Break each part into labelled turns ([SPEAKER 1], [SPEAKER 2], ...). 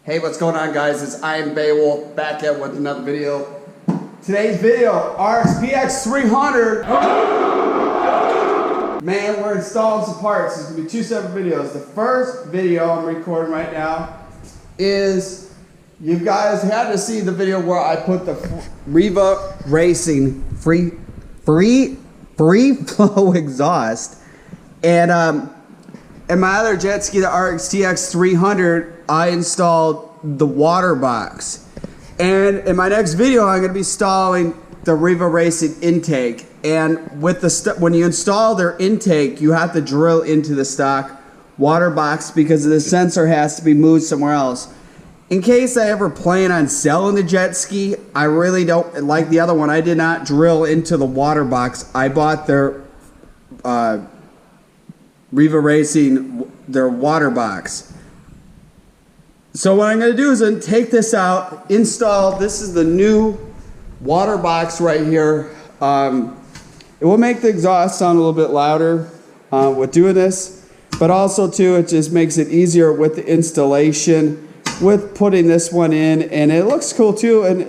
[SPEAKER 1] Hey, what's going on, guys? It's Am Beowulf back at with another video. Today's video, RXP-X 300. Man, we're installing some parts. There's gonna be two separate videos. The first video I'm recording right now is, you guys had to see the video where I put the Riva Racing free flow exhaust, and my other jet ski, the RXT-X 300, I installed the water box. And in my next video, I'm going to be installing the Riva Racing intake. And with the when you install their intake, you have to drill into the stock water box because the sensor has to be moved somewhere else. In case I ever plan on selling the jet ski, I really don't, like the other one, I did not drill into the water box. I bought their Riva Racing, their water box. So what I'm going to do is then take this out, install, this is the new water box right here. It will make the exhaust sound a little bit louder with doing this, but also too, it just makes it easier with the installation, with putting this one in, and it looks cool too, and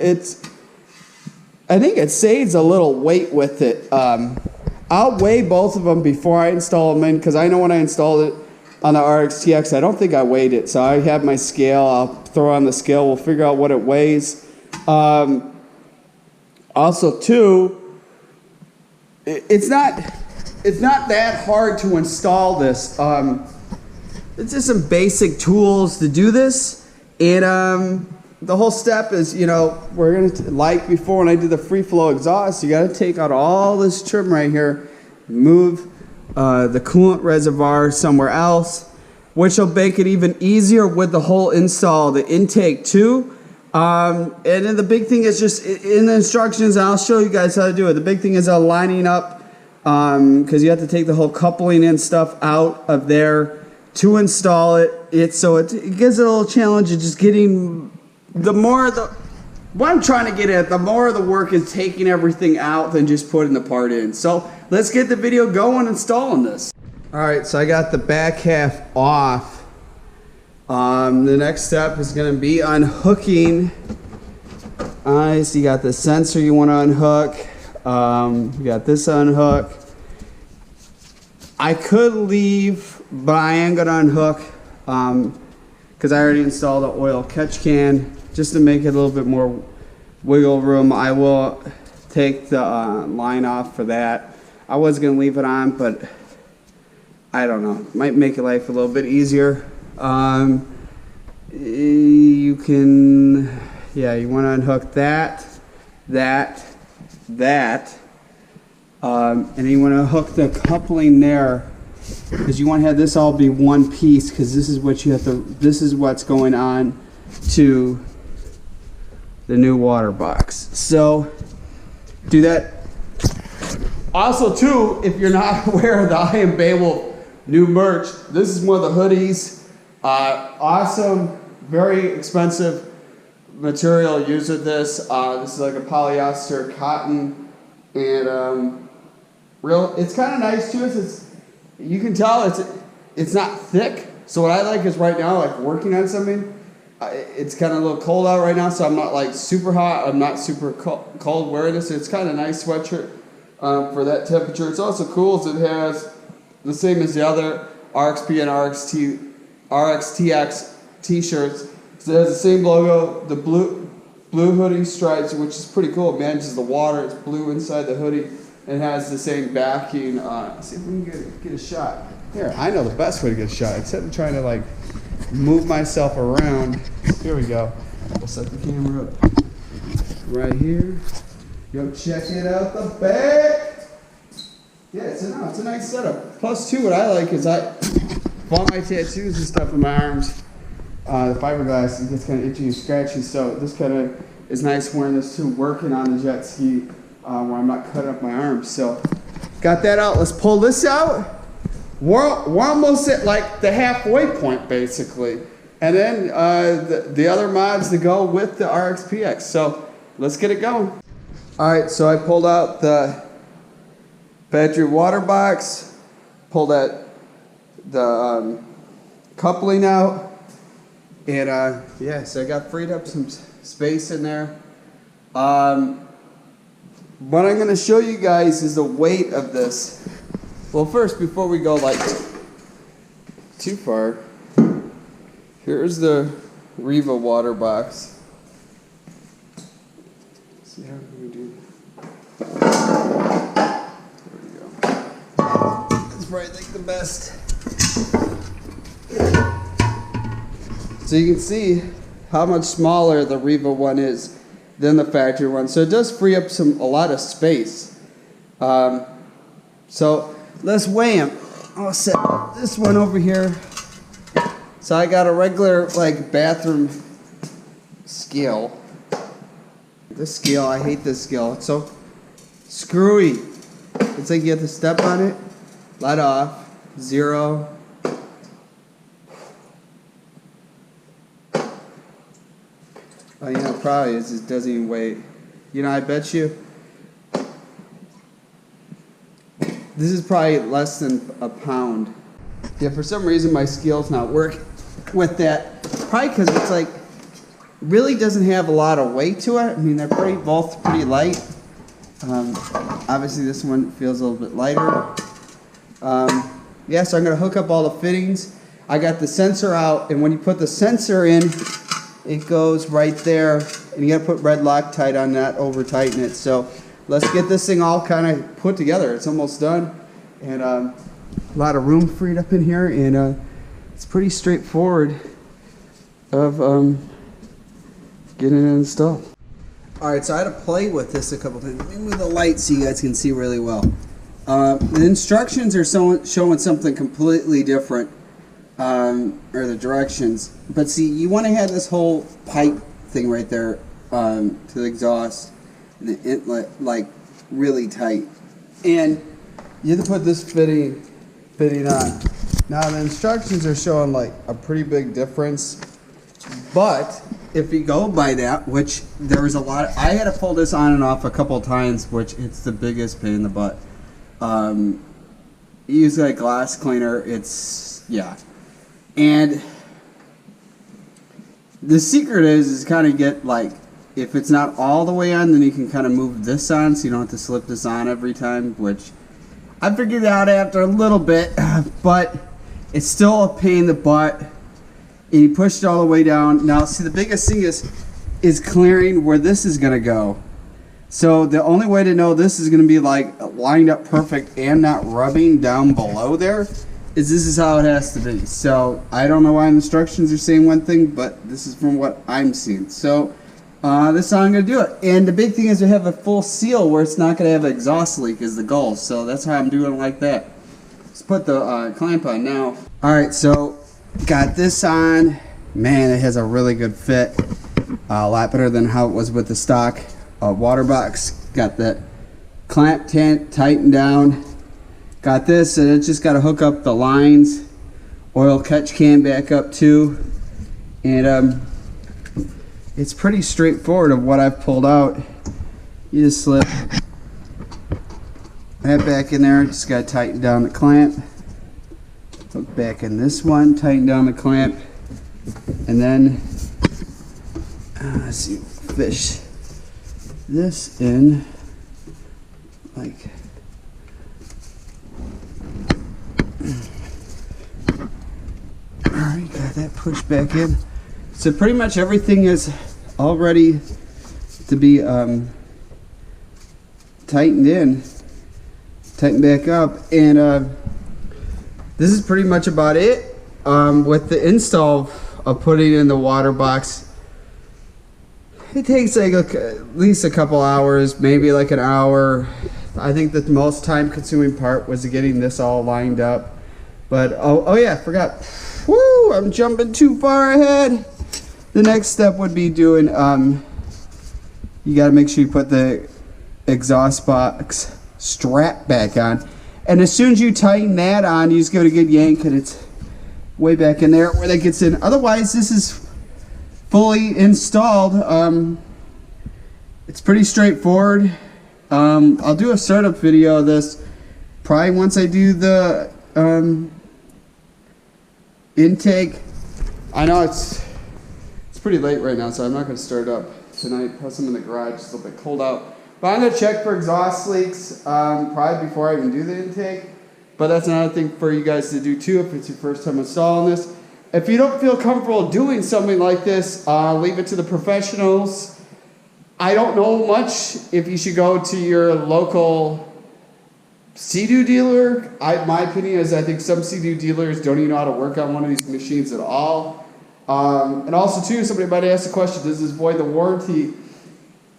[SPEAKER 1] I think it saves a little weight with it. I'll weigh both of them before I install them in, because I know when I installed it on the RXT-X, I don't think I weighed it, so I have my scale. I'll throw on the scale. We'll figure out what it weighs. Also, too, it's not that hard to install this. It's just some basic tools to do this, and the whole step is, you know, we're gonna like before when I did the free flow exhaust, you got to take out all this trim right here, move the coolant reservoir somewhere else, which will make it even easier with the whole install, the intake too. And then the big thing is just in the instructions, and I'll show you guys how to do it. The big thing is lining up, because you have to take the whole coupling and stuff out of there to install it. So it gives it a little challenge of just getting what I'm trying to get at, the more of the work is taking everything out than just putting the part in. So let's get the video going installing this. All right, so I got the back half off. The next step is going to be unhooking. So you got the sensor you want to unhook. You got this unhook. I could leave, but I am going to unhook because I already installed the oil catch can. Just to make it a little bit more wiggle room, I will take the line off for that. I was going to leave it on, but I don't know. Might make your life a little bit easier. You can, you want to unhook that, and then you want to hook the coupling there, because you want to have this all be one piece, because this is what you have to, this is what's going on to the new water box. So do that. Also too, if you're not aware of the Am Beowulf new merch, this is one of the hoodies. Awesome, very expensive material used with this. This is like a polyester cotton, and it's kind of nice too. You can tell it's not thick. So what I like is right now, like working on something, it's kind of a little cold out right now, so I'm not like super hot, I'm not super cold wearing this. It's kind of a nice sweatshirt for that temperature. It's also cool as it has the same as the other RXP and RXT-X t-shirts. So it has the same logo, the blue hoodie stripes, which is pretty cool. It manages the water, it's blue inside the hoodie, and has the same backing. Let's see if we can get a shot. Here, I know the best way to get a shot, except I'm trying to like move myself around. Here we go. We'll set the camera up right here. Yo, check it out the back. Yeah, it's a nice setup. Plus, too, what I like is all my tattoos and stuff in my arms, the fiberglass, it gets kind of itchy and scratchy. So this kind of is nice wearing this too, working on the jet ski where I'm not cutting up my arms. So got that out. Let's pull this out. We're almost at like the halfway point basically, and then the other mods to go with the RXP-X. So let's get it going. All right, so I pulled out the battery water box, pulled the coupling out, And yeah, so I got freed up some space in there. What I'm going to show you guys is the weight of this. Well, first, before we go like too far, here's the Riva water box. See how we do. There we go. That's probably like the best. So you can see how much smaller the Riva one is than the factory one. So it does free up a lot of space. So let's weigh them. I'll set this one over here. So I got a regular like bathroom scale. This scale, I hate this scale. It's so screwy. It's like you have to step on it, let off, 0. Oh, you know, probably it just doesn't even weigh. You know, I bet you this is probably less than a pound. Yeah, for some reason my scale's not working with that. Probably because it's like really doesn't have a lot of weight to it. I mean, they're both pretty light. Obviously, this one feels a little bit lighter. Yeah, so I'm gonna hook up all the fittings. I got the sensor out, and when you put the sensor in, it goes right there, and you gotta put red Loctite on that, over tighten it. So let's get this thing all kind of put together. It's almost done, and a lot of room freed up in here, and it's pretty straightforward of getting it installed. All right, so I had to play with this a couple times. Let me move the light so you guys can see really well. The instructions are showing something completely different. Or the directions, but see, you want to have this whole pipe thing right there to the exhaust and the inlet like really tight, and you have to put this fitting on. Now the instructions are showing like a pretty big difference, but if you go by that, which there was a lot I had to pull this on and off a couple times, which it's the biggest pain in the butt. You use like glass cleaner, yeah. And the secret is kind of get like, if it's not all the way on, then you can kind of move this on so you don't have to slip this on every time, which I figured out after a little bit, but it's still a pain in the butt. And you push it all the way down. Now, see, the biggest thing is clearing where this is going to go. So the only way to know this is going to be like lined up perfect and not rubbing down below there is this is how it has to be. So I don't know why the instructions are saying one thing, but this is from what I'm seeing. So this is how I'm going to do it. And the big thing is to have a full seal where it's not going to have an exhaust leak is the goal. So that's how I'm doing it like that. Let's put the clamp on now. Alright, so got this on. Man, it has a really good fit. A lot better than how it was with the stock water box. Got that clamp tightened down. Got this, and it's just got to hook up the lines. Oil catch can back up too. And it's pretty straightforward of what I've pulled out. You just slip that back in there. Just got to tighten down the clamp. Hook back in this one, tighten down the clamp. And then, let's see, fish this in like alright, got that pushed back in. So pretty much everything is all ready to be tightened in, tightened back up, and this is pretty much about it. With the install of putting it in the water box, it takes like at least a couple hours, maybe like an hour. I think the most time consuming part was getting this all lined up. But oh yeah, I forgot. Woo, I'm jumping too far ahead. The next step would be doing, you gotta make sure you put the exhaust box strap back on. And as soon as you tighten that on, you just give it a good yank and it's way back in there where that gets in. Otherwise, this is fully installed. It's pretty straightforward. I'll do a startup video of this probably once I do the intake. I know it's pretty late right now, so I'm not going to start it up tonight. Plus I'm in the garage, it's a little bit cold out. But I'm going to check for exhaust leaks probably before I even do the intake. But that's another thing for you guys to do too if it's your first time installing this. If you don't feel comfortable doing something like this, leave it to the professionals. I don't know much if you should go to your local Sea-Doo dealer. My opinion is I think some Sea-Doo dealers don't even know how to work on one of these machines at all. And also too, somebody might ask the question, does this void the warranty?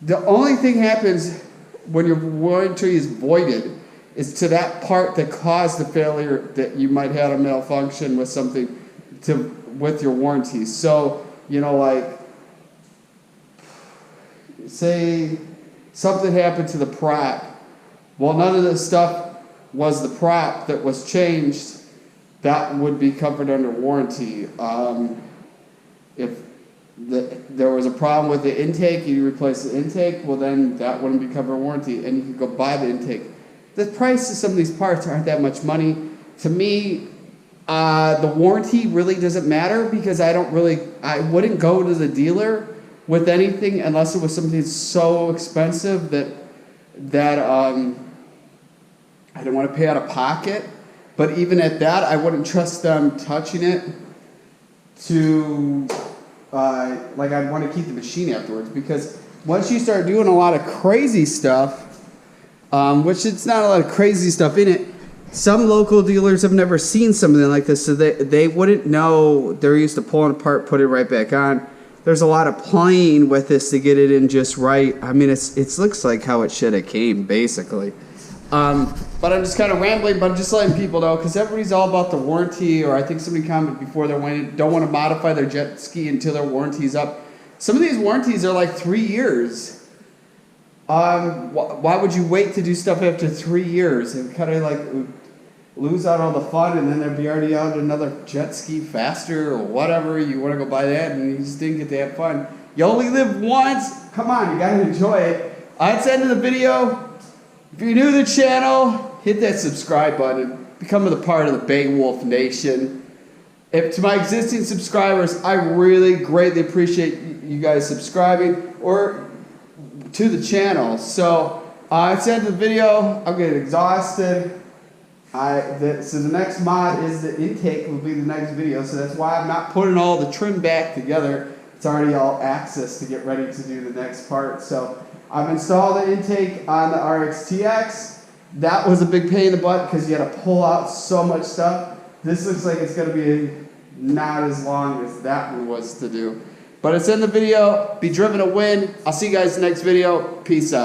[SPEAKER 1] The only thing happens when your warranty is voided is to that part that caused the failure that you might have a malfunction with something with your warranty. So, you know, like, say something happened to the prop. Well, none of this stuff was the prop that was changed. That would be covered under warranty. If there was a problem with the intake, you replace the intake, well then that wouldn't be covered warranty, and you could go buy the intake. The price of some of these parts aren't that much money. To me, the warranty really doesn't matter because I wouldn't go to the dealer with anything unless it was something so expensive that I didn't want to pay out of pocket. But even at that, I wouldn't trust them touching it to, like I'd want to keep the machine afterwards, because once you start doing a lot of crazy stuff, which it's not a lot of crazy stuff in it, some local dealers have never seen something like this, so they wouldn't know. They're used to pulling it apart, put it right back on. There's a lot of playing with this to get it in just right. I mean, it looks like how it should have came, basically. But I'm just kind of rambling, but I'm just letting people know, because everybody's all about the warranty, or I think somebody commented before they don't want to modify their jet ski until their warranty's up. Some of these warranties are like 3 years. Why would you wait to do stuff after 3 years? It kind of like lose out all the fun, and then there'd be already out another jet ski faster or whatever. You want to go buy that, and you just didn't get to have fun. You only live once. Come on, you gotta enjoy it. That's the end of the video. If you're new to the channel, hit that subscribe button. Become a part of the Beowulf Nation. To my existing subscribers, I really greatly appreciate you guys subscribing or to the channel. So that's the end of the video. I'm getting exhausted. So the next mod is the intake will be the next video. So that's why I'm not putting all the trim back together. It's already all access to get ready to do the next part. So I've installed the intake on the RXT-X. That was a big pain in the butt because you had to pull out so much stuff. This looks like it's going to be not as long as that one was to do. But it's in the video. Be driven to win. I'll see you guys in the next video. Peace out.